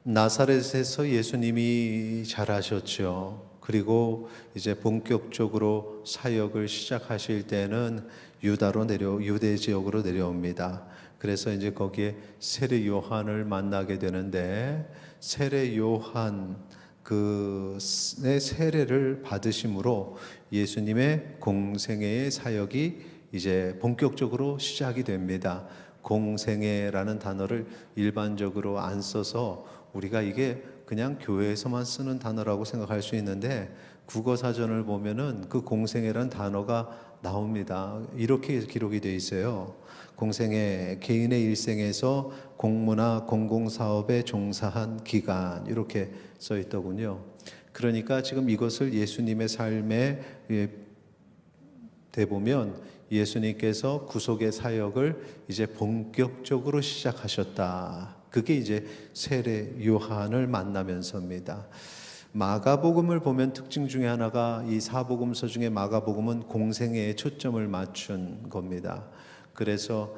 나사렛에서 예수님이 자라셨죠. 그리고 이제 본격적으로 사역을 시작하실 때는 유대 지역으로 내려옵니다. 그래서 이제 거기에 세례 요한을 만나게 되는데, 세례 요한 그의 세례를 받으심으로 예수님의 공생애의 사역이 이제 본격적으로 시작이 됩니다. 공생애라는 단어를 일반적으로 안 써서 우리가 이게 그냥 교회에서만 쓰는 단어라고 생각할 수 있는데, 국어 사전을 보면은 그 공생애라는 단어가 나옵니다. 이렇게 기록이 되어 있어요. 공생애, 개인의 일생에서 공무나 공공사업에 종사한 기간, 이렇게 써 있더군요. 그러니까 지금 이것을 예수님의 삶에 대보면 예수님께서 구속의 사역을 이제 본격적으로 시작하셨다. 그게 이제 세례 요한을 만나면서입니다. 마가복음을 보면 특징 중에 하나가, 이 사복음서 중에 마가복음은 공생애에 초점을 맞춘 겁니다. 그래서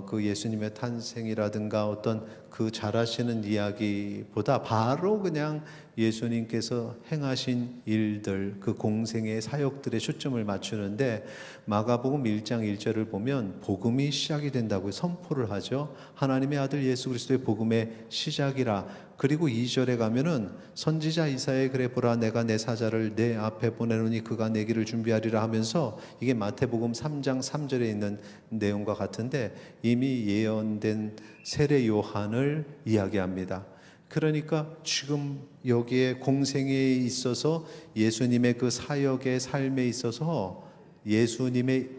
그 예수님의 탄생이라든가 어떤 그 잘하시는 이야기보다 바로 그냥 예수님께서 행하신 일들, 그 공생의 사역들에 초점을 맞추는데, 마가복음 1장 1절을 보면 복음이 시작이 된다고 선포를 하죠. 하나님의 아들 예수 그리스도의 복음의 시작이라. 그리고 2절에 가면은 선지자 이사야의 글에 보라 내가 내 사자를 내 앞에 보내노니 그가 내 길을 준비하리라 하면서, 이게 마태복음 3장 3절에 있는 내용과 같은데 이미 예언된 세례 요한을 이야기합니다. 그러니까 지금 여기에 공생애에 있어서 예수님의 그 사역의 삶에 있어서 예수님의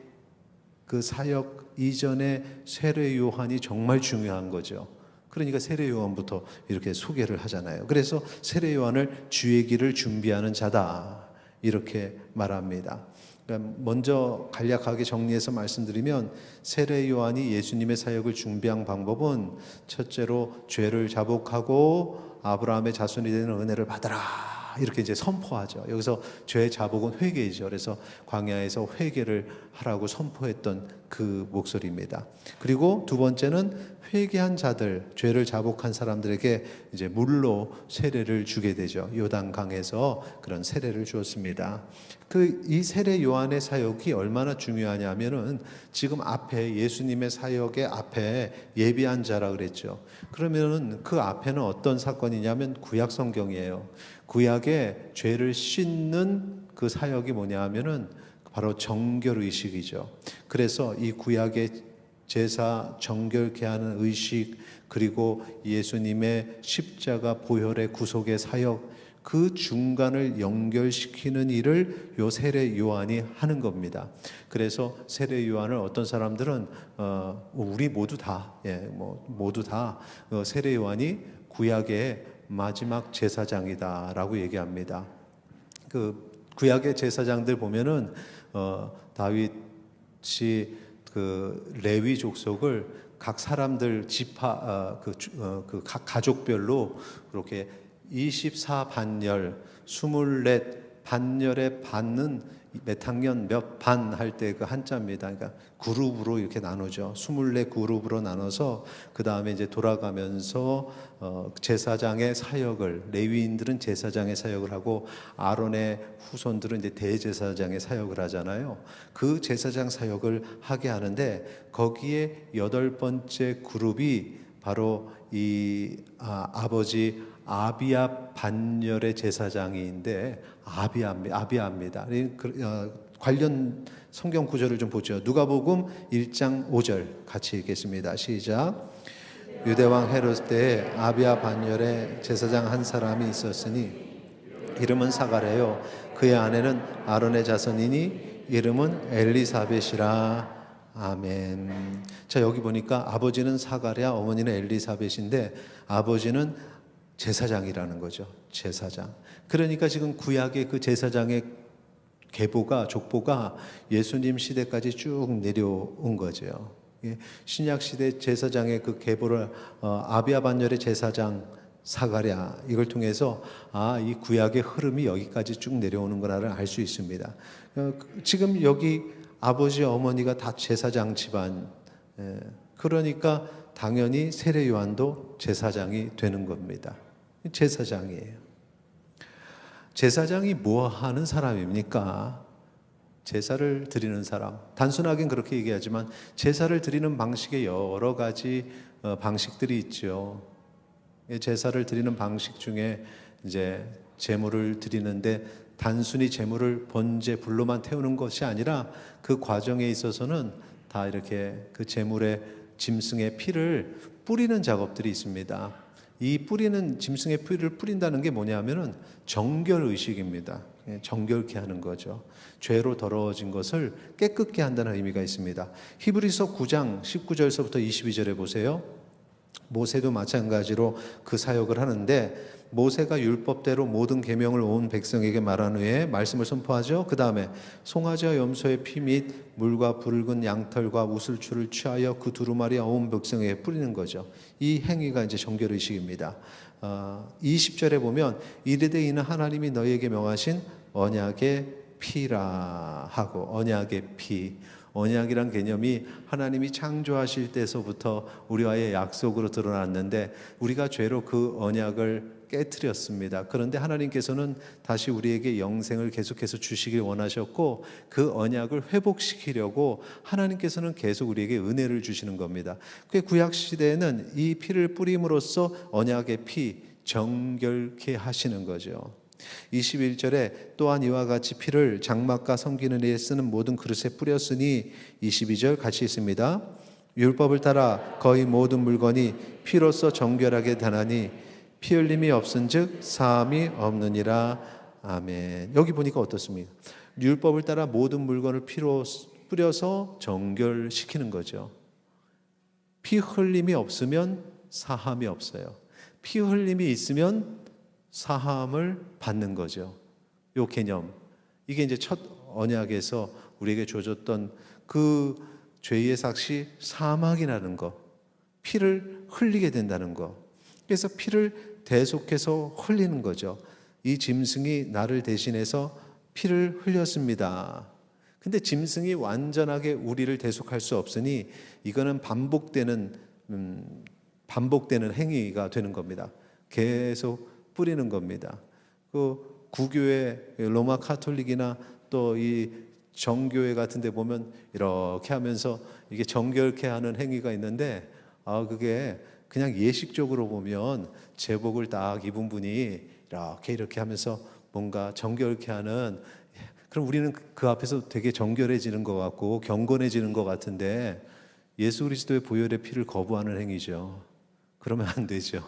그 사역 이전의 세례 요한이 정말 중요한 거죠. 그러니까 세례 요한부터 이렇게 소개를 하잖아요. 그래서 세례 요한을 주의 길을 준비하는 자다, 이렇게 말합니다. 그러니까 먼저 간략하게 정리해서 말씀드리면, 세례 요한이 예수님의 사역을 준비한 방법은 첫째로 죄를 자복하고 아브라함의 자손이 되는 은혜를 받아라, 이렇게 이제 선포하죠. 여기서 죄의 자복은 회개이죠. 그래서 광야에서 회개를 하라고 선포했던 그 목소리입니다. 그리고 두 번째는 회개한 자들, 죄를 자복한 사람들에게 이제 물로 세례를 주게 되죠. 요단강에서 그런 세례를 주었습니다. 이 세례 요한의 사역이 얼마나 중요하냐면은, 지금 앞에 예수님의 사역의 앞에 예비한 자라 그랬죠. 그러면은 그 앞에는 어떤 사건이냐면 구약 성경이에요. 구약의 죄를 씻는 그 사역이 뭐냐 하면은 바로 정결 의식이죠. 그래서 이 구약의 제사 정결케 하는 의식, 그리고 예수님의 십자가 보혈의 구속의 사역, 그 중간을 연결시키는 일을 요 세례 요한이 하는 겁니다. 그래서 세례 요한을 어떤 사람들은 우리 모두 다, 모두 다 세례 요한이 구약의 마지막 제사장이다라고 얘기합니다. 그 구약의 제사장들 보면은 다윗이 그 레위 족속을 각 사람들 각 가족별로 그렇게 24반열, 24 반열에 받는 몇 학년 몇 반 할 때 그 한자입니다. 그러니까 그룹으로 이렇게 나누죠. 24 그룹으로 나눠서 그 다음에 이제 돌아가면서 제사장의 사역을, 레위인들은 제사장의 사역을 하고 아론의 후손들은 이제 대제사장의 사역을 하잖아요. 그 제사장 사역을 하게 하는데, 거기에 8번째 그룹이 바로 이 아버지 아비야 반열의 제사장인데 아비야입니다. 관련 성경 구절을 좀 보죠. 누가복음 1장 5절 같이 읽겠습니다. 시작. 유대왕 헤롯 때에 아비야 반열의 제사장 한 사람이 있었으니 이름은 사가랴요 그의 아내는 아론의 자손이니 이름은 엘리사벳이라. 아멘. 자, 여기 보니까 아버지는 사가랴, 어머니는 엘리사벳인데 아버지는 제사장이라는 거죠. 제사장. 그러니까 지금 구약의 그 제사장의 족보가 예수님 시대까지 쭉 내려온 거죠. 신약 시대 제사장의 그 계보를 아비야 반열의 제사장 사가랴, 이걸 통해서 이 구약의 흐름이 여기까지 쭉 내려오는구나를 알 수 있습니다. 지금 여기 아버지 어머니가 다 제사장 집안, 그러니까 당연히 세례 요한도 제사장이 되는 겁니다. 제사장이에요. 제사장이 뭐 하는 사람입니까? 제사를 드리는 사람. 단순하긴 그렇게 얘기하지만 제사를 드리는 방식에 여러 가지 방식들이 있죠. 제사를 드리는 방식 중에 이제 제물을 드리는데 단순히 제물을 번제 불로만 태우는 것이 아니라 그 과정에 있어서는 다 이렇게 그 제물의 짐승의 피를 뿌리는 작업들이 있습니다. 이 뿌리는 짐승의 피를 뿌린다는 게 뭐냐면은 정결 의식입니다. 정결케 하는 거죠. 죄로 더러워진 것을 깨끗게 한다는 의미가 있습니다. 히브리서 9장 19절서부터 22절에 보세요. 모세도 마찬가지로 그 사역을 하는데 모세가 율법대로 모든 계명을 온 백성에게 말한 후에 말씀을 선포하죠. 그 다음에 송아지와 염소의 피 및 물과 붉은 양털과 우슬추를 취하여 그 두루마리 온 백성에게 뿌리는 거죠. 이 행위가 이제 정결의식입니다. 20절에 보면 이르되 이는 하나님이 너희에게 명하신 언약의 피라 하고, 언약의 피, 언약이란 개념이 하나님이 창조하실 때서부터 우리와의 약속으로 드러났는데 우리가 죄로 그 언약을 깨트렸습니다. 그런데 하나님께서는 다시 우리에게 영생을 계속해서 주시길 원하셨고 그 언약을 회복시키려고 하나님께서는 계속 우리에게 은혜를 주시는 겁니다. 그 구약 시대에는 이 피를 뿌림으로써 언약의 피, 정결케 하시는 거죠. 21절에 또한 이와 같이 피를 장막과 섬기는 일에 쓰는 모든 그릇에 뿌렸으니 22절 같이 있습니다. 율법을 따라 거의 모든 물건이 피로써 정결하게 되나니 피 흘림이 없은즉 사함이 없느니라. 아멘. 여기 보니까 어떻습니까? 율법을 따라 모든 물건을 피로 뿌려서 정결시키는 거죠. 피 흘림이 없으면 사함이 없어요. 피 흘림이 있으면 사함을 받는 거죠. 요 개념. 이게 이제 첫 언약에서 우리에게 주어졌던 그 죄의 삭시 사망이라는 거. 피를 흘리게 된다는 거. 그래서 피를 대속해서 흘리는 거죠. 이 짐승이 나를 대신해서 피를 흘렸습니다. 근데 짐승이 완전하게 우리를 대속할 수 없으니 이거는 반복되는 행위가 되는 겁니다. 계속 뿌리는 겁니다. 그 구교회 로마 카톨릭이나 또 이 정교회 같은 데 보면 이렇게 하면서 이게 정결케 하는 행위가 있는데 그게 그냥 예식적으로 보면 제복을 딱 입은 분이 이렇게 하면서 뭔가 정결케 하는, 그럼 우리는 그 앞에서 되게 정결해지는 것 같고 경건해지는 것 같은데 예수 그리스도의 보혈의 피를 거부하는 행위죠. 그러면 안 되죠.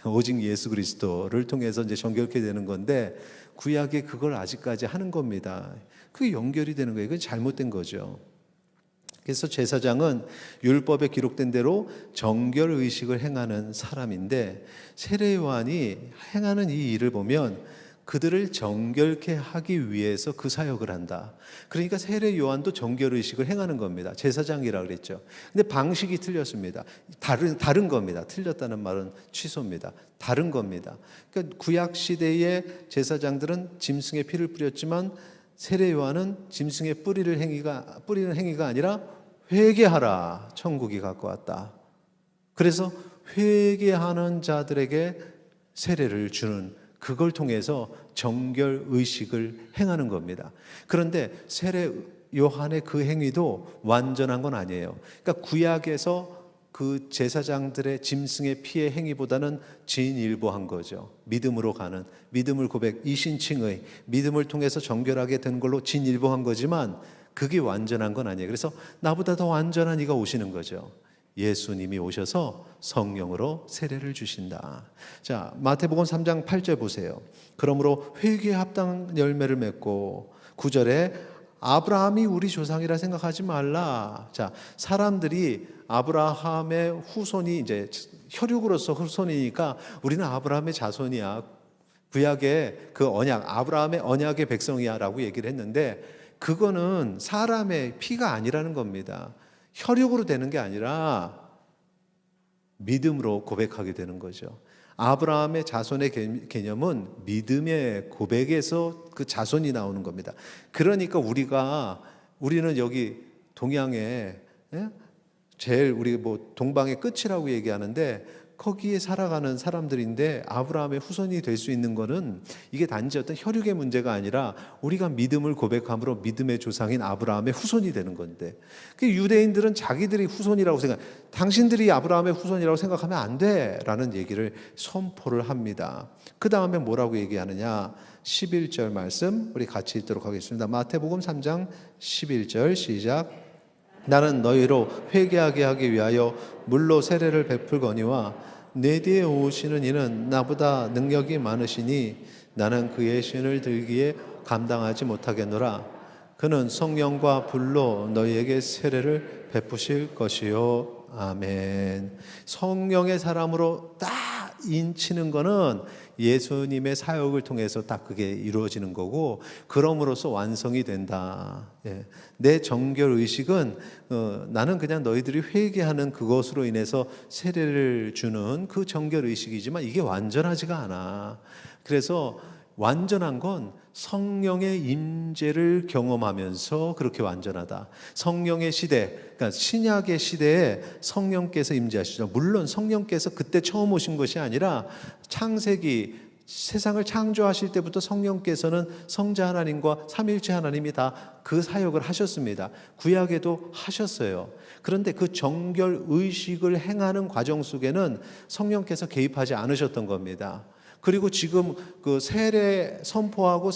오직 예수 그리스도를 통해서 이제 정결케 되는 건데 구약에 그걸 아직까지 하는 겁니다. 그게 연결이 되는 거예요. 그건 잘못된 거죠. 그래서 제사장은 율법에 기록된 대로 정결 의식을 행하는 사람인데 세례 요한이 행하는 이 일을 보면 그들을 정결케 하기 위해서 그 사역을 한다. 그러니까 세례 요한도 정결 의식을 행하는 겁니다. 제사장이라 그랬죠. 근데 방식이 틀렸습니다. 다른 겁니다. 틀렸다는 말은 취소입니다. 다른 겁니다. 그러니까 구약 시대의 제사장들은 짐승의 피를 뿌렸지만 세례 요한은 짐승의 뿌리는 행위가 아니라 회개하라, 천국이 갖고 왔다. 그래서 회개하는 자들에게 세례를 주는, 그걸 통해서 정결 의식을 행하는 겁니다. 그런데 세례 요한의 그 행위도 완전한 건 아니에요. 그러니까 구약에서 그 제사장들의 짐승의 피의 행위보다는 진일보한 거죠. 믿음으로 가는, 믿음을 고백, 이신칭의 믿음을 통해서 정결하게 된 걸로 진일보한 거지만 그게 완전한 건 아니에요. 그래서 나보다 더 완전한 이가 오시는 거죠. 예수님이 오셔서 성령으로 세례를 주신다. 자, 마태복음 3장 8절 보세요. 그러므로 회개에 합당한 열매를 맺고, 9절에 아브라함이 우리 조상이라 생각하지 말라. 자, 사람들이 아브라함의 후손이 이제 혈육으로서 후손이니까 우리는 아브라함의 자손이야. 구약의 그 언약, 아브라함의 언약의 백성이야라고 얘기를 했는데 그거는 사람의 피가 아니라는 겁니다. 혈육으로 되는 게 아니라 믿음으로 고백하게 되는 거죠. 아브라함의 자손의 개념은 믿음의 고백에서 그 자손이 나오는 겁니다. 그러니까 우리는 여기 동양에 제일 우리 동방의 끝이라고 얘기하는데 거기에 살아가는 사람들인데 아브라함의 후손이 될 수 있는 거는 이게 단지 어떤 혈육의 문제가 아니라 우리가 믿음을 고백함으로 믿음의 조상인 아브라함의 후손이 되는 건데, 그 유대인들은 자기들이 후손이라고 당신들이 아브라함의 후손이라고 생각하면 안 돼라는 얘기를 선포를 합니다. 그 다음에 뭐라고 얘기하느냐, 11절 말씀 우리 같이 읽도록 하겠습니다. 마태복음 3장 11절 시작. 나는 너희로 회개하게 하기 위하여 물로 세례를 베풀거니와 내 뒤에 오시는 이는 나보다 능력이 많으시니 나는 그의 신을 들기에 감당하지 못하겠노라. 그는 성령과 불로 너희에게 세례를 베푸실 것이요. 아멘. 성령의 사람으로 딱 인치는 거는 예수님의 사역을 통해서 딱 그게 이루어지는 거고, 그럼으로써 완성이 된다. 예. 내 정결 의식은 나는 그냥 너희들이 회개하는 그것으로 인해서 세례를 주는 그 정결 의식이지만 이게 완전하지가 않아. 그래서 완전한 건 성령의 임재를 경험하면서 그렇게 완전하다. 성령의 시대, 그러니까 신약의 시대에 성령께서 임재하시죠. 물론 성령께서 그때 처음 오신 것이 아니라 창세기 세상을 창조하실 때부터 성령께서는 성자 하나님과 삼일체 하나님이 다 그 사역을 하셨습니다. 구약에도 하셨어요. 그런데 그 정결 의식을 행하는 과정 속에는 성령께서 개입하지 않으셨던 겁니다. 그리고 지금 그 세례 선포하고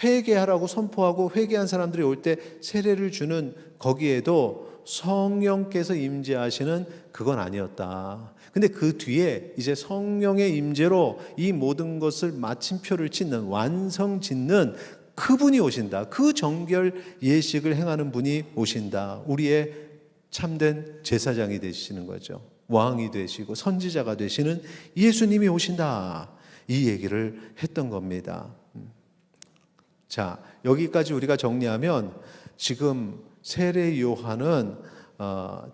회개하라고 선포하고 회개한 사람들이 올 때 세례를 주는 거기에도 성령께서 임재하시는 그건 아니었다. 근데 그 뒤에 이제 성령의 임재로 이 모든 것을 마침표를 짓는, 완성 짓는 그분이 오신다. 그 정결 예식을 행하는 분이 오신다. 우리의 참된 제사장이 되시는 거죠. 왕이 되시고 선지자가 되시는 예수님이 오신다. 이 얘기를 했던 겁니다. 자, 여기까지 우리가 정리하면 지금 세례 요한은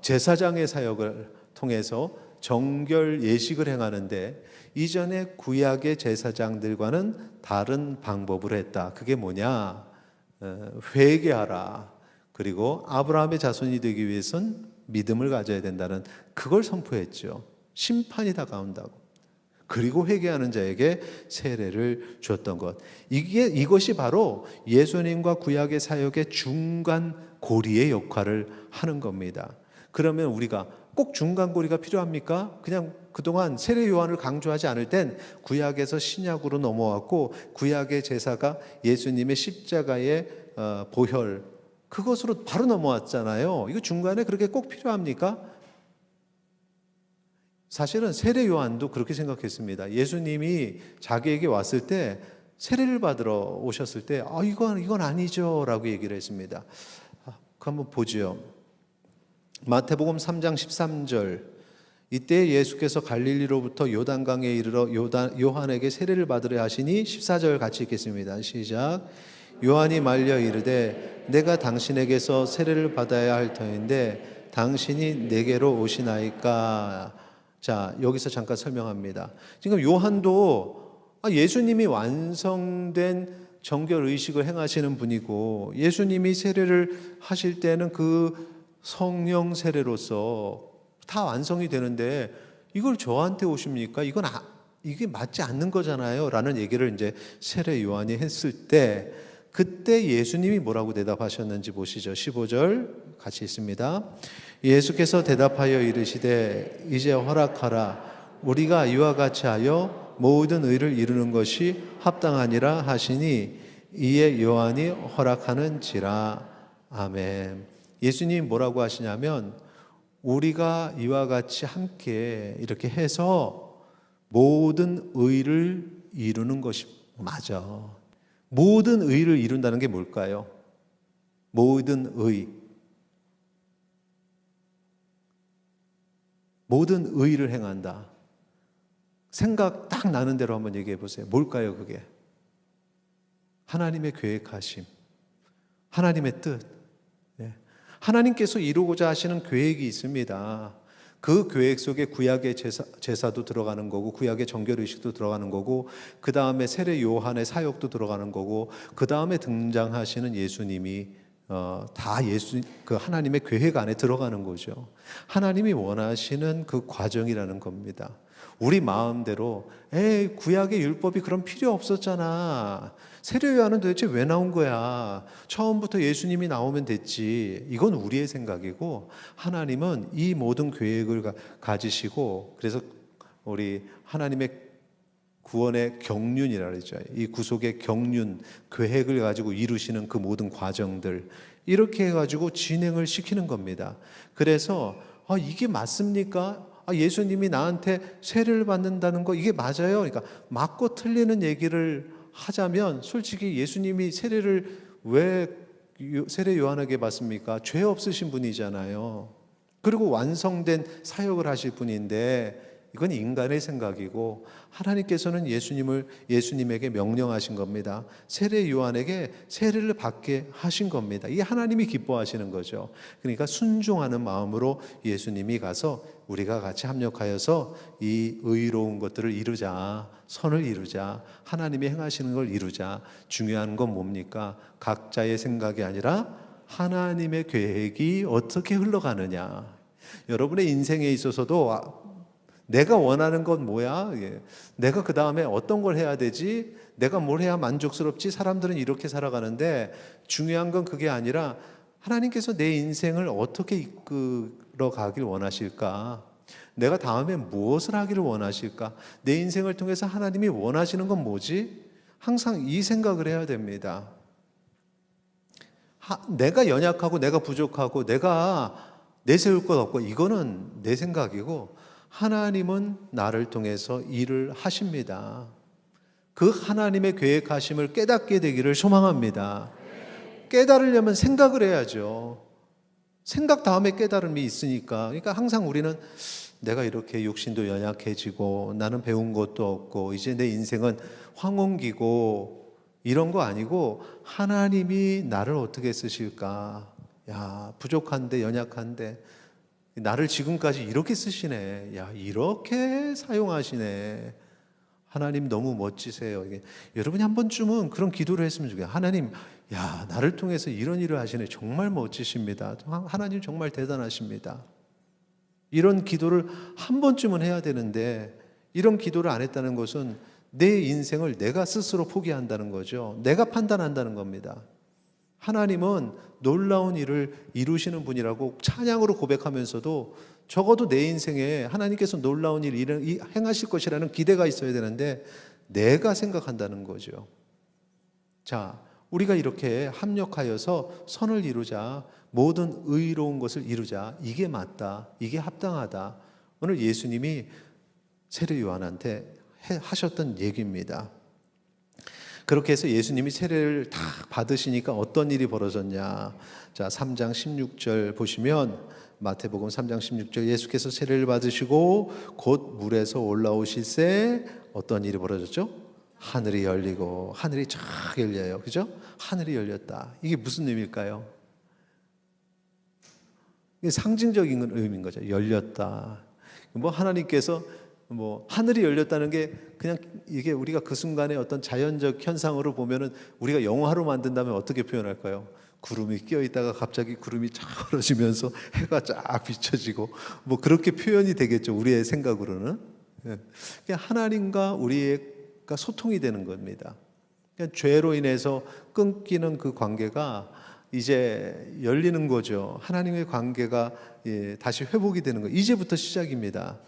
제사장의 사역을 통해서 정결 예식을 행하는데 이전에 구약의 제사장들과는 다른 방법을 했다. 그게 뭐냐? 회개하라. 그리고 아브라함의 자손이 되기 위해선 믿음을 가져야 된다는 그걸 선포했죠. 심판이 다가온다고. 그리고 회개하는 자에게 세례를 줬던 것. 이것이 바로 예수님과 구약의 사역의 중간 고리의 역할을 하는 겁니다. 그러면 우리가 꼭 중간 고리가 필요합니까? 그냥 그동안 세례 요한을 강조하지 않을 땐 구약에서 신약으로 넘어왔고 구약의 제사가 예수님의 십자가의 보혈, 그것으로 바로 넘어왔잖아요. 이거 중간에 그렇게 꼭 필요합니까? 사실은 세례 요한도 그렇게 생각했습니다. 예수님이 자기에게 왔을 때 세례를 받으러 오셨을 때 이건 아니죠 라고 얘기를 했습니다. 그 한번 보죠. 마태복음 3장 13절. 이때 예수께서 갈릴리로부터 요단강에 이르러 요한에게 세례를 받으려 하시니 14절 같이 읽겠습니다. 시작. 요한이 말려 이르되 내가 당신에게서 세례를 받아야 할 터인데 당신이 내게로 오시나이까. 자, 여기서 잠깐 설명합니다. 지금 요한도 예수님이 완성된 정결 의식을 행하시는 분이고 예수님이 세례를 하실 때는 그 성령 세례로서 다 완성이 되는데 이걸 저한테 오십니까? 이게 맞지 않는 거잖아요 라는 얘기를 이제 세례 요한이 했을 때 그때 예수님이 뭐라고 대답하셨는지 보시죠. 15절 같이 있습니다. 예수께서 대답하여 이르시되 이제 허락하라. 우리가 이와 같이 하여 모든 의를 이루는 것이 합당하니라 하시니 이에 요한이 허락하는지라. 아멘. 예수님이 뭐라고 하시냐면 우리가 이와 같이 함께 이렇게 해서 모든 의를 이루는 것이 맞아. 모든 의를 이룬다는 게 뭘까요? 모든 의. 모든 의를 행한다. 생각 딱 나는 대로 한번 얘기해 보세요. 뭘까요, 그게? 하나님의 계획하심, 하나님의 뜻. 하나님께서 이루고자 하시는 계획이 있습니다. 그 계획 속에 구약의 제사도 들어가는 거고 구약의 정결의식도 들어가는 거고 그 다음에 세례 요한의 사역도 들어가는 거고 그 다음에 등장하시는 예수님이 다 그 하나님의 계획 안에 들어가는 거죠. 하나님이 원하시는 그 과정이라는 겁니다. 우리 마음대로 구약의 율법이 그럼 필요 없었잖아. 세례요한은 도대체 왜 나온 거야? 처음부터 예수님이 나오면 됐지. 이건 우리의 생각이고, 하나님은 이 모든 계획을 가지시고, 그래서 우리 하나님의 구원의 경륜이라 그러죠. 이 구속의 경륜, 계획을 가지고 이루시는 그 모든 과정들, 이렇게 해가지고 진행을 시키는 겁니다. 그래서 이게 맞습니까? 예수님이 나한테 세례를 받는다는 거 이게 맞아요? 그러니까 맞고 틀리는 얘기를 하자면, 솔직히 예수님이 세례를 왜 세례 요한에게 받습니까? 죄 없으신 분이잖아요. 그리고 완성된 사역을 하실 분인데, 이건 인간의 생각이고, 하나님께서는 예수님에게 명령하신 겁니다. 세례 요한에게 세례를 받게 하신 겁니다. 이게 하나님이 기뻐하시는 거죠. 그러니까 순종하는 마음으로 예수님이 가서 우리가 같이 합력하여서 이 의로운 것들을 이루자, 선을 이루자, 하나님이 행하시는 걸 이루자. 중요한 건 뭡니까? 각자의 생각이 아니라 하나님의 계획이 어떻게 흘러가느냐. 여러분의 인생에 있어서도 내가 원하는 건 뭐야? 내가 그 다음에 어떤 걸 해야 되지? 내가 뭘 해야 만족스럽지? 사람들은 이렇게 살아가는데, 중요한 건 그게 아니라 하나님께서 내 인생을 어떻게 이끌어 가길 원하실까? 내가 다음에 무엇을 하기를 원하실까? 내 인생을 통해서 하나님이 원하시는 건 뭐지? 항상 이 생각을 해야 됩니다. 내가 연약하고 내가 부족하고 내가 내세울 것 없고, 이거는 내 생각이고, 하나님은 나를 통해서 일을 하십니다. 그 하나님의 계획하심을 깨닫게 되기를 소망합니다. 깨달으려면 생각을 해야죠. 생각 다음에 깨달음이 있으니까. 그러니까 항상 우리는 내가 이렇게 육신도 연약해지고 나는 배운 것도 없고 이제 내 인생은 황혼기고 이런 거 아니고, 하나님이 나를 어떻게 쓰실까? 야, 부족한데 연약한데 나를 지금까지 이렇게 쓰시네. 야, 이렇게 사용하시네. 하나님 너무 멋지세요. 여러분이 한 번쯤은 그런 기도를 했으면 좋겠어요. 하나님, 야, 나를 통해서 이런 일을 하시네. 정말 멋지십니다. 하나님 정말 대단하십니다. 이런 기도를 한 번쯤은 해야 되는데, 이런 기도를 안 했다는 것은 내 인생을 내가 스스로 포기한다는 거죠. 내가 판단한다는 겁니다. 하나님은 놀라운 일을 이루시는 분이라고 찬양으로 고백하면서도, 적어도 내 인생에 하나님께서 놀라운 일을 행하실 것이라는 기대가 있어야 되는데 내가 생각한다는 거죠. 자, 우리가 이렇게 합력하여서 선을 이루자, 모든 의로운 것을 이루자, 이게 맞다, 이게 합당하다. 오늘 예수님이 세례 요한한테 하셨던 얘기입니다. 그렇게 해서 예수님이 세례를 다 받으시니까 어떤 일이 벌어졌냐. 자, 3장 16절 보시면, 마태복음 3장 16절, 예수께서 세례를 받으시고 곧 물에서 올라오실새 어떤 일이 벌어졌죠? 하늘이 열리고, 하늘이 쫙 열려요. 그죠? 하늘이 열렸다. 이게 무슨 의미일까요? 이게 상징적인 의미인 거죠. 열렸다. 하나님께서 하늘이 열렸다는 게 그냥 이게 우리가 그 순간에 어떤 자연적 현상으로 보면은, 우리가 영화로 만든다면 어떻게 표현할까요? 구름이 끼어 있다가 갑자기 구름이 쫙 떨어지면서 해가 쫙 비춰지고 그렇게 표현이 되겠죠. 우리의 생각으로는. 그냥 하나님과 우리가 소통이 되는 겁니다. 그냥 죄로 인해서 끊기는 그 관계가 이제 열리는 거죠. 하나님의 관계가 다시 회복이 되는 거예요. 이제부터 시작입니다.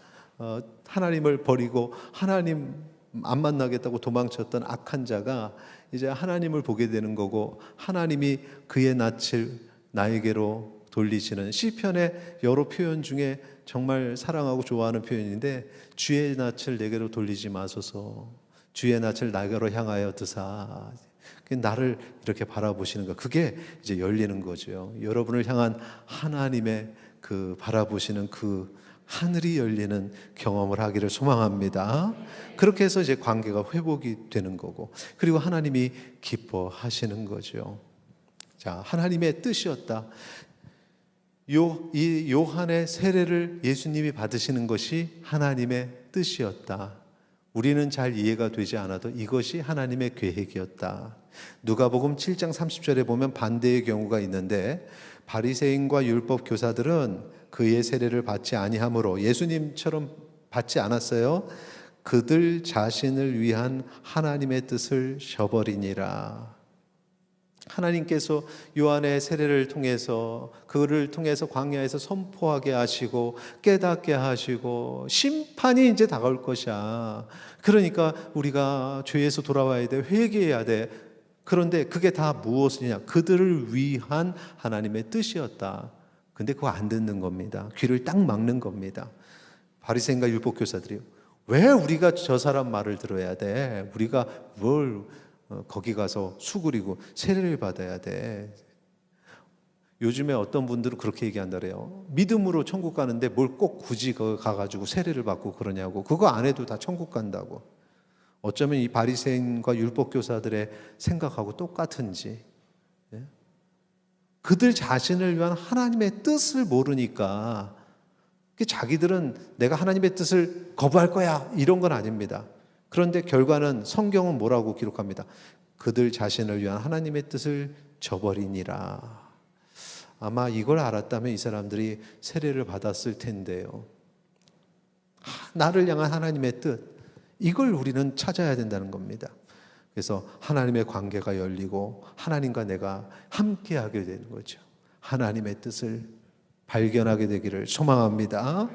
하나님을 버리고 하나님 안 만나겠다고 도망쳤던 악한 자가 이제 하나님을 보게 되는 거고, 하나님이 그의 낯을 나에게로 돌리시는, 시편의 여러 표현 중에 정말 사랑하고 좋아하는 표현인데, 주의 낯을 내게로 돌리지 마소서, 주의 낯을 나게로 향하여 드사. 나를 이렇게 바라보시는 거, 그게 이제 열리는 거죠. 여러분을 향한 하나님의 그 바라보시는 그 하늘이 열리는 경험을 하기를 소망합니다. 그렇게 해서 이제 관계가 회복이 되는 거고, 그리고 하나님이 기뻐하시는 거죠. 자, 하나님의 뜻이었다. 이 요한의 세례를 예수님이 받으시는 것이 하나님의 뜻이었다. 우리는 잘 이해가 되지 않아도 이것이 하나님의 계획이었다. 누가복음 7장 30절에 보면 반대의 경우가 있는데 바리새인과 율법 교사들은 그의 세례를 받지 아니하므로 예수님처럼 받지 않았어요. 그들 자신을 위한 하나님의 뜻을 저버리니라. 하나님께서 요한의 세례를 통해서 그를 통해서 광야에서 선포하게 하시고 깨닫게 하시고 심판이 이제 다가올 것이야. 그러니까 우리가 죄에서 돌아와야 돼. 회개해야 돼. 그런데 그게 다 무엇이냐? 그들을 위한 하나님의 뜻이었다. 근데 그거 안 듣는 겁니다. 귀를 딱 막는 겁니다. 바리새인과 율법교사들이요. 왜 우리가 저 사람 말을 들어야 돼? 우리가 뭘 거기 가서 수그리고 세례를 받아야 돼. 요즘에 어떤 분들은 그렇게 얘기한다 그래요. 믿음으로 천국 가는데 뭘 꼭 굳이 가가지고 세례를 받고 그러냐고. 그거 안 해도 다 천국 간다고. 어쩌면 이 바리새인과 율법교사들의 생각하고 똑같은지. 그들 자신을 위한 하나님의 뜻을 모르니까 자기들은 내가 하나님의 뜻을 거부할 거야 이런 건 아닙니다. 그런데 결과는 성경은 뭐라고 기록합니다. 그들 자신을 위한 하나님의 뜻을 저버리니라. 아마 이걸 알았다면 이 사람들이 세례를 받았을 텐데요. 나를 향한 하나님의 뜻, 이걸 우리는 찾아야 된다는 겁니다. 그래서 하나님의 관계가 열리고 하나님과 내가 함께하게 되는 거죠. 하나님의 뜻을 발견하게 되기를 소망합니다.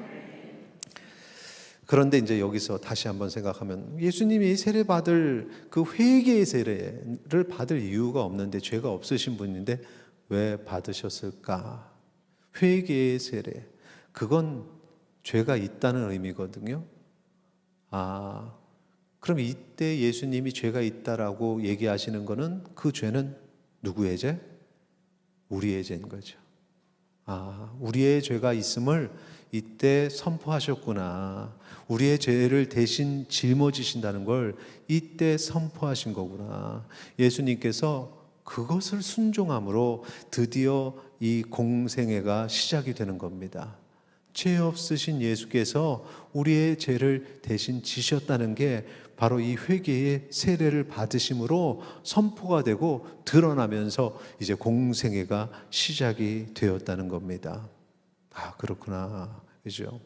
그런데 이제 여기서 다시 한번 생각하면 예수님이 세례 받을 그 회개의 세례를 받을 이유가 없는데 죄가 없으신 분인데 왜 받으셨을까? 회개의 세례, 그건 죄가 있다는 의미거든요. 그럼 이때 예수님이 죄가 있다라고 얘기하시는 거는 그 죄는 누구의 죄? 우리의 죄인 거죠. 우리의 죄가 있음을 이때 선포하셨구나. 우리의 죄를 대신 짊어지신다는 걸 이때 선포하신 거구나. 예수님께서 그것을 순종함으로 드디어 이 공생애가 시작이 되는 겁니다. 죄 없으신 예수께서 우리의 죄를 대신 지셨다는 게 바로 이 회개의 세례를 받으심으로 선포가 되고 드러나면서 이제 공생애가 시작이 되었다는 겁니다. 그렇구나. 그죠?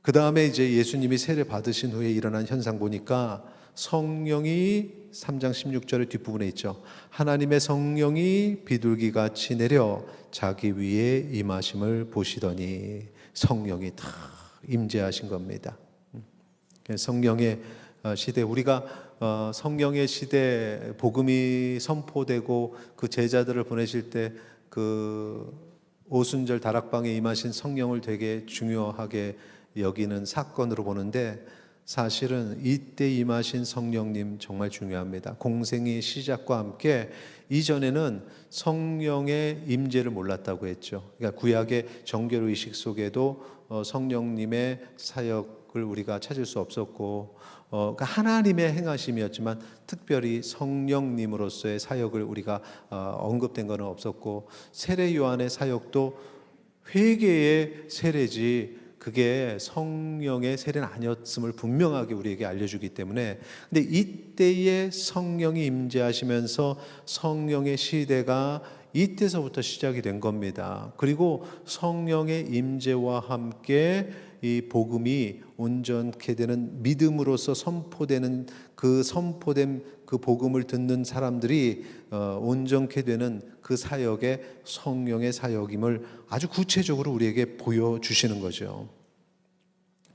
그 다음에 이제 예수님이 세례 받으신 후에 일어난 현상 보니까 성령이 3장 16절의 뒷부분에 있죠. 하나님의 성령이 비둘기같이 내려 자기 위에 임하심을 보시더니 성령이 다 임재하신 겁니다. 성령의 시대, 우리가 성령의 시대 복음이 선포되고 그 제자들을 보내실 때 그 오순절 다락방에 임하신 성령을 되게 중요하게 여기는 사건으로 보는데 사실은 이때 임하신 성령님 정말 중요합니다. 공생의 시작과 함께 이전에는 성령의 임재를 몰랐다고 했죠. 그러니까 구약의 정결 의식 속에도 성령님의 사역을 우리가 찾을 수 없었고 그러니까 하나님의 행하심이었지만 특별히 성령님으로서의 사역을 우리가 언급된 것은 없었고 세례 요한의 사역도 회개의 세례지 그게 성령의 세례는 아니었음을 분명하게 우리에게 알려주기 때문에 근데 이때에 성령이 임재하시면서 성령의 시대가 이때서부터 시작이 된 겁니다. 그리고 성령의 임재와 함께 이 복음이 온전케 되는 믿음으로써 선포되는 그 선포된 그 복음을 듣는 사람들이 온전케 되는 그 사역의 성령의 사역임을 아주 구체적으로 우리에게 보여주시는 거죠.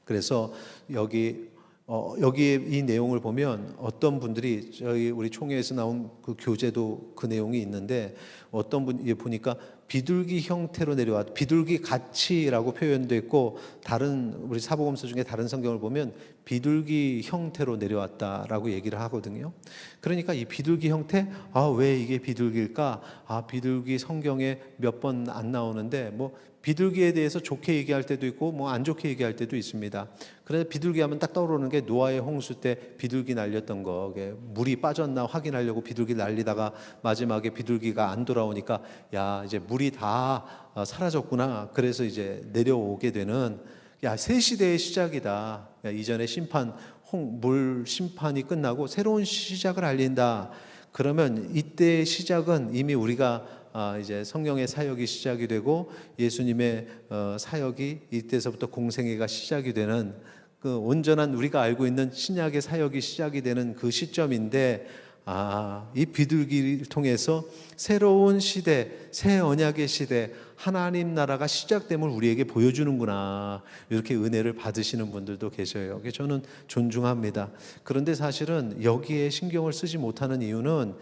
그래서 여기 이 내용을 보면 어떤 분들이 저희 우리 총회에서 나온 그 교재도 그 내용이 있는데 어떤 분이 보니까 비둘기 형태로 내려왔 비둘기 같이라고 표현되어 있고 다른 우리 사복음서 중에 다른 성경을 보면 비둘기 형태로 내려왔다라고 얘기를 하거든요. 그러니까 이 비둘기 형태 왜 이게 비둘기일까? 비둘기 성경에 몇 번 안 나오는데 뭐 비둘기에 대해서 좋게 얘기할 때도 있고 뭐 안 좋게 얘기할 때도 있습니다. 그래서 비둘기 하면 딱 떠오르는 게 노아의 홍수 때 비둘기 날렸던 거, 물이 빠졌나 확인하려고 비둘기 날리다가 마지막에 비둘기가 안 돌아오니까 야 이제 물이 다 사라졌구나. 그래서 이제 내려오게 되는 새 시대의 시작이다. 이전에 물 심판이 끝나고 새로운 시작을 알린다. 그러면 이때의 시작은 이미 우리가 이제 성령의 사역이 시작이 되고 예수님의 사역이 이때서부터 공생애가 시작이 되는 그 온전한 우리가 알고 있는 신약의 사역이 시작이 되는 그 시점인데, 이 비둘기를 통해서 새로운 시대, 새 언약의 시대, 하나님 나라가 시작됨을 우리에게 보여주는구나, 이렇게 은혜를 받으시는 분들도 계셔요. 저는 존중합니다. 그런데 사실은 여기에 신경을 쓰지 못하는 이유는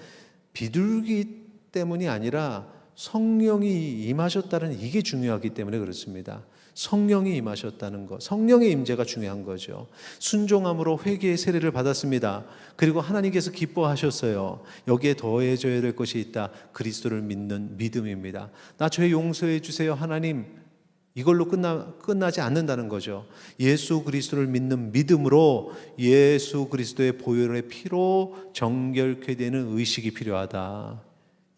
비둘기 때문이 아니라 성령이 임하셨다는 이게 중요하기 때문에 그렇습니다. 성령이 임하셨다는 것, 성령의 임재가 중요한 거죠. 순종함으로 회개의 세례를 받았습니다. 그리고 하나님께서 기뻐하셨어요. 여기에 더해져야 될 것이 있다. 그리스도를 믿는 믿음입니다. 나 죄 용서해 주세요 하나님, 이걸로 끝나지 않는다는 거죠. 예수 그리스도를 믿는 믿음으로 예수 그리스도의 보혈의 피로 정결케 되는 의식이 필요하다.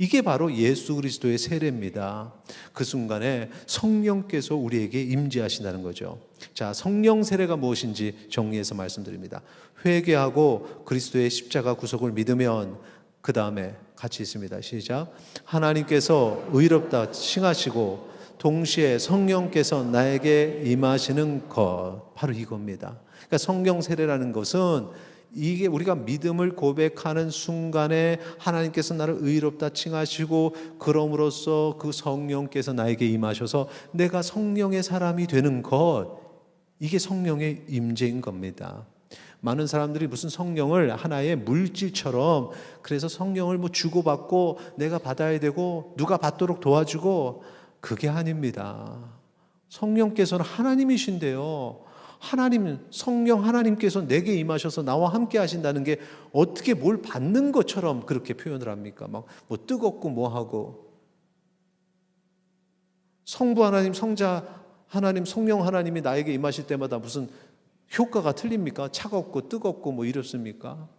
이게 바로 예수 그리스도의 세례입니다. 그 순간에 성령께서 우리에게 임재하신다는 거죠. 자, 성령 세례가 무엇인지 정리해서 말씀드립니다. 회개하고 그리스도의 십자가 구속을 믿으면 그 다음에 같이 있습니다. 시작. 하나님께서 의롭다 칭하시고 동시에 성령께서 나에게 임하시는 것, 바로 이겁니다. 그러니까 성령 세례라는 것은 이게 우리가 믿음을 고백하는 순간에 하나님께서 나를 의롭다 칭하시고 그럼으로써 그 성령께서 나에게 임하셔서 내가 성령의 사람이 되는 것, 이게 성령의 임재인 겁니다. 많은 사람들이 무슨 성령을 하나의 물질처럼, 그래서 성령을 뭐 주고받고 내가 받아야 되고 누가 받도록 도와주고, 그게 아닙니다. 성령께서는 하나님이신데요, 성령 하나님께서 내게 임하셔서 나와 함께 하신다는 게 어떻게 뭘 받는 것처럼 그렇게 표현을 합니까? 막 뭐 뜨겁고 뭐 하고. 성부 하나님, 성자 하나님, 성령 하나님이 나에게 임하실 때마다 무슨 효과가 틀립니까? 차갑고 뜨겁고 뭐 이렇습니까?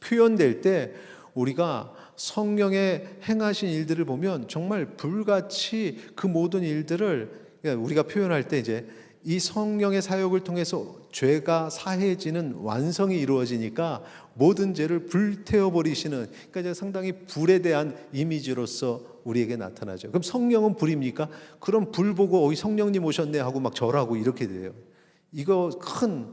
표현될 때 우리가 성령의 행하신 일들을 보면 정말 불같이 그 모든 일들을 우리가 표현할 때 이제 이 성령의 사역을 통해서 죄가 사해지는 완성이 이루어지니까 모든 죄를 불태워버리시는, 그러니까 이제 상당히 불에 대한 이미지로서 우리에게 나타나죠. 그럼 성령은 불입니까? 그럼 불 보고 성령님 오셨네 하고 막 절하고 이렇게 돼요. 이거 큰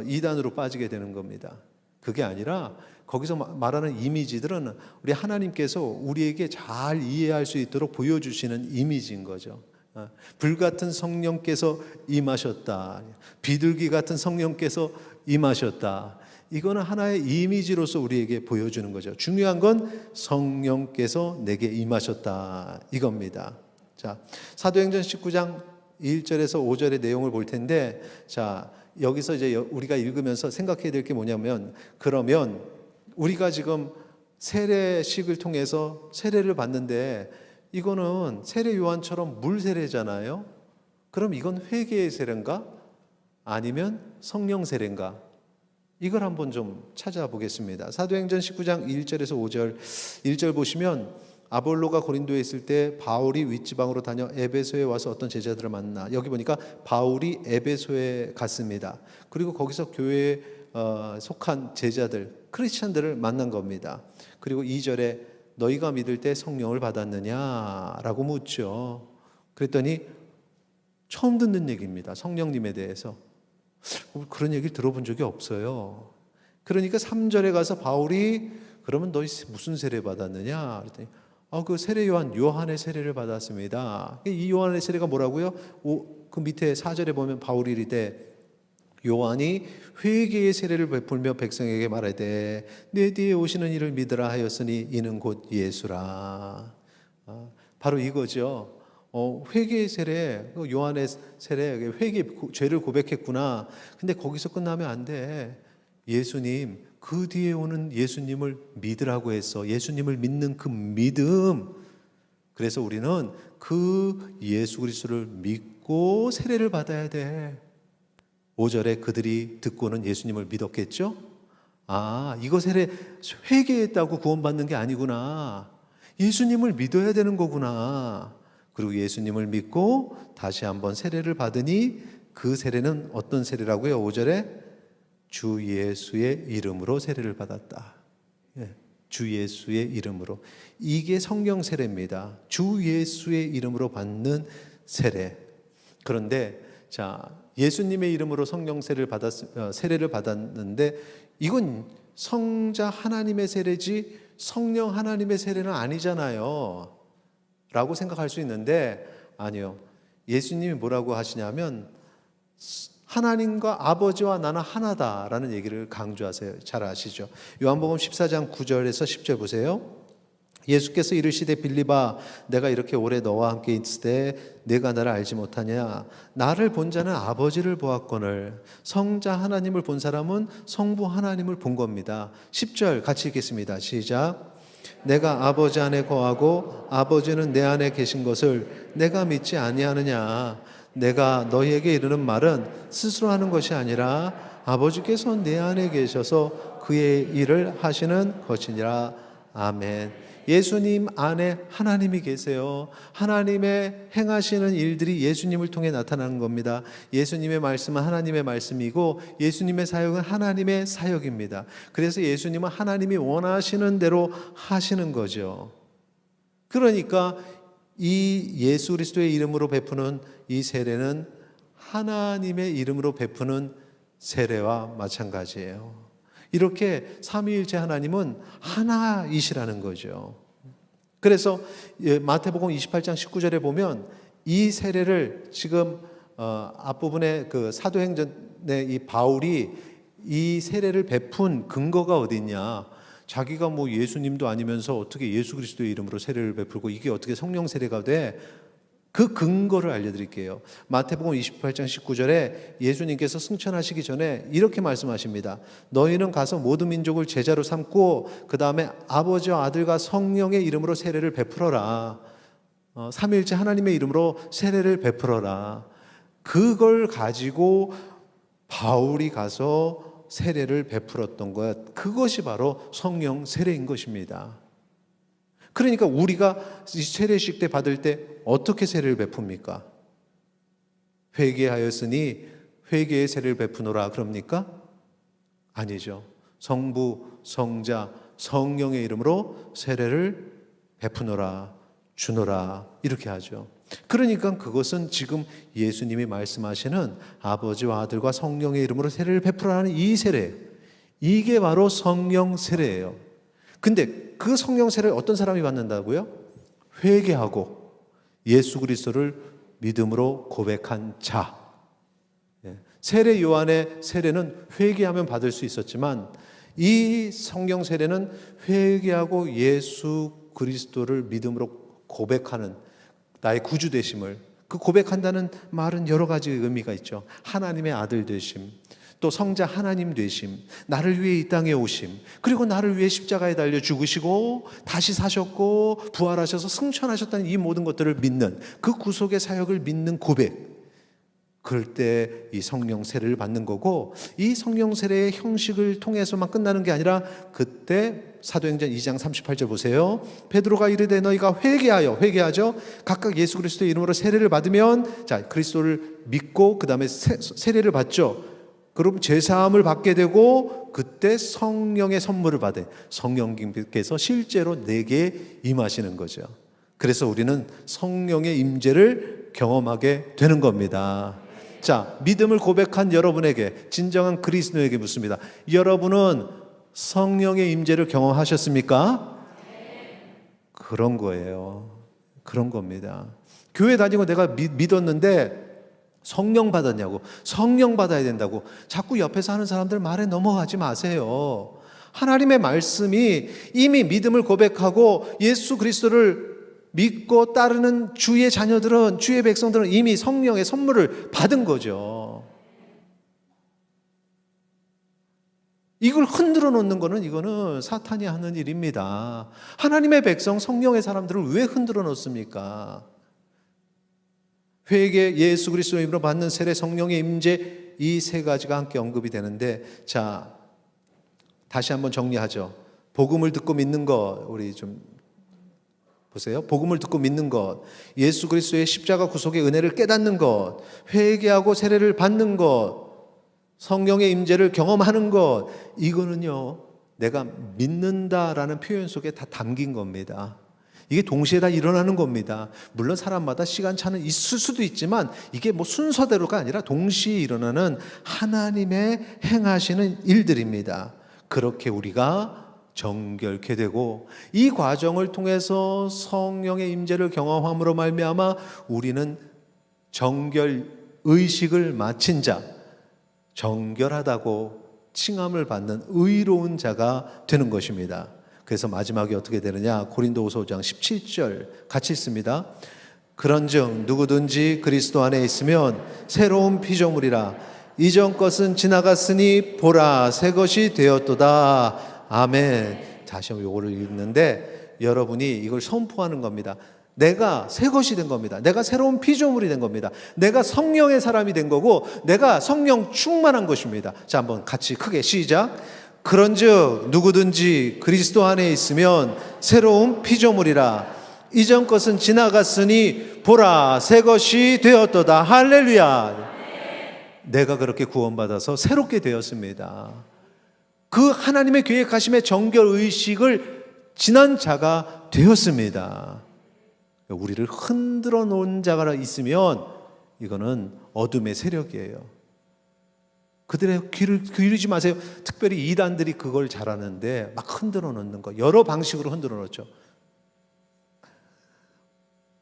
이단으로 빠지게 되는 겁니다. 그게 아니라 거기서 말하는 이미지들은 우리 하나님께서 우리에게 잘 이해할 수 있도록 보여주시는 이미지인 거죠. 불같은 성령께서 임하셨다, 비둘기 같은 성령께서 임하셨다, 이거는 하나의 이미지로서 우리에게 보여주는 거죠. 중요한 건 성령께서 내게 임하셨다, 이겁니다. 자, 사도행전 19장 1절에서 5절의 내용을 볼 텐데, 자, 여기서 이제 우리가 읽으면서 생각해야 될 게 뭐냐면, 그러면 우리가 지금 세례식을 통해서 세례를 받는데 이거는 세례 요한처럼 물 세례잖아요. 그럼 이건 회개의 세례인가? 아니면 성령 세례인가? 이걸 한번 좀 찾아보겠습니다. 사도행전 19장 1절에서 5절, 1절 보시면 아볼로가 고린도에 있을 때 바울이 윗지방으로 다녀 에베소에 와서 어떤 제자들을 만나, 여기 보니까 바울이 에베소에 갔습니다. 그리고 거기서 교회에 속한 제자들, 크리스찬들을 만난 겁니다. 그리고 2절에 너희가 믿을 때 성령을 받았느냐라고 묻죠. 그랬더니 처음 듣는 얘기입니다. 성령님에 대해서 그런 얘기를 들어본 적이 없어요. 그러니까 3절에 가서 바울이 그러면 너희 무슨 세례 받았느냐 그랬더니 그 세례 요한의 세례를 받았습니다. 이 요한의 세례가 뭐라고요? 그 밑에 4절에 보면 바울이 이르되 요한이 회개의 세례를 베풀며 백성에게 말하되 내 뒤에 오시는 이를 믿으라 하였으니 이는 곧 예수라. 바로 이거죠. 회개의 세례, 요한의 세례, 죄를 고백했구나. 근데 거기서 끝나면 안 돼. 예수님, 그 뒤에 오는 예수님을 믿으라고 했어. 예수님을 믿는 그 믿음. 그래서 우리는 그 예수 그리스도를 믿고 세례를 받아야 돼. 5절에 그들이 듣고는 예수님을 믿었겠죠? 이거 세례 회개했다고 구원받는 게 아니구나. 예수님을 믿어야 되는 거구나. 그리고 예수님을 믿고 다시 한번 세례를 받으니 그 세례는 어떤 세례라고요? 5절에 주 예수의 이름으로 세례를 받았다. 주 예수의 이름으로. 이게 성령 세례입니다. 주 예수의 이름으로 받는 세례. 그런데 자, 예수님의 이름으로 성령 세례를 받았는데 이건 성자 하나님의 세례지 성령 하나님의 세례는 아니잖아요 라고 생각할 수 있는데 아니요. 예수님이 뭐라고 하시냐면 하나님과 아버지와 나는 하나다라는 얘기를 강조하세요. 잘 아시죠? 요한복음 14장 9절에서 10절 보세요. 예수께서 이르시되 빌립아 내가 이렇게 오래 너와 함께 있을 때 내가 나를 알지 못하냐? 나를 본 자는 아버지를 보았거늘 성자 하나님을 본 사람은 성부 하나님을 본 겁니다. 10절 같이 읽겠습니다. 시작. 내가 아버지 안에 거하고 아버지는 내 안에 계신 것을 내가 믿지 아니하느냐? 내가 너희에게 이르는 말은 스스로 하는 것이 아니라 아버지께서 내 안에 계셔서 그의 일을 하시는 것이니라. 아멘. 예수님 안에 하나님이 계세요. 하나님의 행하시는 일들이 예수님을 통해 나타나는 겁니다. 예수님의 말씀은 하나님의 말씀이고 예수님의 사역은 하나님의 사역입니다. 그래서 예수님은 하나님이 원하시는 대로 하시는 거죠. 그러니까 이 예수 그리스도의 이름으로 베푸는 이 세례는 하나님의 이름으로 베푸는 세례와 마찬가지예요. 이렇게 삼위일체 하나님은 하나이시라는 거죠. 그래서 마태복음 28장 19절에 보면 이 세례를 지금 앞부분에 그 사도행전의 이 바울이 이 세례를 베푼 근거가 어디냐? 자기가 뭐 예수님도 아니면서 어떻게 예수 그리스도의 이름으로 세례를 베풀고 이게 어떻게 성령 세례가 돼? 그 근거를 알려드릴게요. 마태복음 28장 19절에 예수님께서 승천하시기 전에 이렇게 말씀하십니다. 너희는 가서 모든 민족을 제자로 삼고 그 다음에 아버지와 아들과 성령의 이름으로 세례를 베풀어라. 삼위일체 하나님의 이름으로 세례를 베풀어라. 그걸 가지고 바울이 가서 세례를 베풀었던 것, 그것이 바로 성령 세례인 것입니다. 그러니까 우리가 세례식 때 받을 때 어떻게 세례를 베풉니까? 회개하였으니 회개의 세례를 베푸노라 그럽니까? 아니죠. 성부, 성자, 성령의 이름으로 세례를 베푸노라, 주노라 이렇게 하죠. 그러니까 그것은 지금 예수님이 말씀하시는 아버지와 아들과 성령의 이름으로 세례를 베푸라는 이 세례, 이게 바로 성령 세례예요. 근데 그 성령 세례를 어떤 사람이 받는다고요? 회개하고 예수 그리스도를 믿음으로 고백한 자. 세례 요한의 세례는 회개하면 받을 수 있었지만 이 성령 세례는 회개하고 예수 그리스도를 믿음으로 고백하는 나의 구주 되심을, 그 고백한다는 말은 여러 가지 의미가 있죠. 하나님의 아들 되심, 또 성자 하나님 되심, 나를 위해 이 땅에 오심, 그리고 나를 위해 십자가에 달려 죽으시고 다시 사셨고 부활하셔서 승천하셨다는 이 모든 것들을 믿는, 그 구속의 사역을 믿는 고백, 그럴 때 이 성령 세례를 받는 거고, 이 성령 세례의 형식을 통해서만 끝나는 게 아니라 그때 사도행전 2장 38절 보세요. 베드로가 이르되 너희가 회개하죠. 각각 예수 그리스도의 이름으로 세례를 받으면, 자, 그리스도를 믿고 그 다음에 세례를 받죠. 그럼 죄사함을 받게 되고 그때 성령의 선물을 받아 성령님께서 실제로 내게 임하시는 거죠. 그래서 우리는 성령의 임재를 경험하게 되는 겁니다. 자, 믿음을 고백한 여러분에게, 진정한 그리스도에게 묻습니다. 여러분은 성령의 임재를 경험하셨습니까? 그런 거예요. 그런 겁니다. 교회 다니고 내가 믿었는데 성령 받았냐고, 성령 받아야 된다고 자꾸 옆에서 하는 사람들 말에 넘어가지 마세요. 하나님의 말씀이 이미 믿음을 고백하고 예수 그리스도를 믿고 따르는 주의 자녀들은, 주의 백성들은 이미 성령의 선물을 받은 거죠. 이걸 흔들어 놓는 거는, 이거는 사탄이 하는 일입니다. 하나님의 백성, 성령의 사람들을 왜 흔들어 놓습니까? 회개, 예수 그리스도의 이름으로 받는 세례, 성령의 임재, 이 세 가지가 함께 언급이 되는데, 자, 다시 한번 정리하죠. 복음을 듣고 믿는 거 우리 좀 보세요. 복음을 듣고 믿는 것, 예수 그리스도의 십자가 구속의 은혜를 깨닫는 것, 회개하고 세례를 받는 것, 성령의 임재를 경험하는 것, 이거는요, 내가 믿는다라는 표현 속에 다 담긴 겁니다. 이게 동시에 다 일어나는 겁니다. 물론 사람마다 시간차는 있을 수도 있지만 이게 뭐 순서대로가 아니라 동시에 일어나는 하나님의 행하시는 일들입니다. 그렇게 우리가 정결케 되고 이 과정을 통해서 성령의 임재를 경험함으로 말미암아 우리는 정결 의식을 마친 자, 정결하다고 칭함을 받는 의로운 자가 되는 것입니다. 그래서 마지막에 어떻게 되느냐? 고린도후서 5장 17절 같이 읽습니다. 그런즉 누구든지 그리스도 안에 있으면 새로운 피조물이라 이전 것은 지나갔으니 보라 새 것이 되었도다. 아멘. 다시 한번 요거를 읽는데 여러분이 이걸 선포하는 겁니다. 내가 새 것이 된 겁니다. 내가 새로운 피조물이 된 겁니다. 내가 성령의 사람이 된 거고 내가 성령 충만한 것입니다. 자, 한번 같이 크게 시작. 그런즉 누구든지 그리스도 안에 있으면 새로운 피조물이라 이전 것은 지나갔으니 보라 새 것이 되었도다. 할렐루야. 내가 그렇게 구원받아서 새롭게 되었습니다. 그 하나님의 계획하심의 정결의식을 지난 자가 되었습니다. 우리를 흔들어 놓은 자가 있으면 이거는 어둠의 세력이에요. 그들의 귀를 기울이지 마세요. 특별히 이단들이 그걸 잘하는데 막 흔들어 놓는 거, 여러 방식으로 흔들어 놓죠.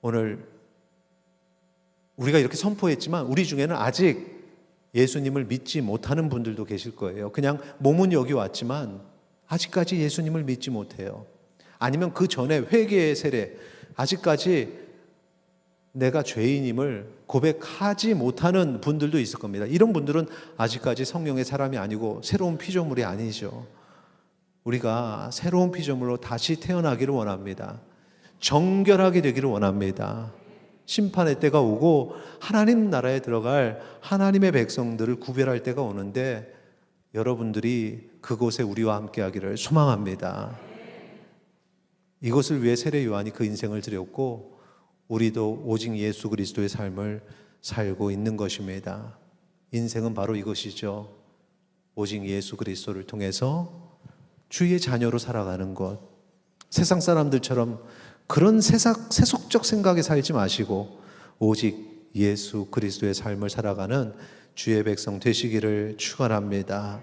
오늘 우리가 이렇게 선포했지만 우리 중에는 아직 예수님을 믿지 못하는 분들도 계실 거예요. 그냥 몸은 여기 왔지만 아직까지 예수님을 믿지 못해요. 아니면 그 전에 회개의 세례, 아직까지 내가 죄인임을 고백하지 못하는 분들도 있을 겁니다. 이런 분들은 아직까지 성령의 사람이 아니고 새로운 피조물이 아니죠. 우리가 새로운 피조물로 다시 태어나기를 원합니다. 정결하게 되기를 원합니다. 심판의 때가 오고 하나님 나라에 들어갈 하나님의 백성들을 구별할 때가 오는데 여러분들이 그곳에 우리와 함께 하기를 소망합니다. 이것을 위해 세례 요한이 그 인생을 드렸고 우리도 오직 예수 그리스도의 삶을 살고 있는 것입니다. 인생은 바로 이것이죠. 오직 예수 그리스도를 통해서 주의 자녀로 살아가는 것. 세상 사람들처럼 그런 세속적 생각에 살지 마시고 오직 예수 그리스도의 삶을 살아가는 주의 백성 되시기를 축원합니다.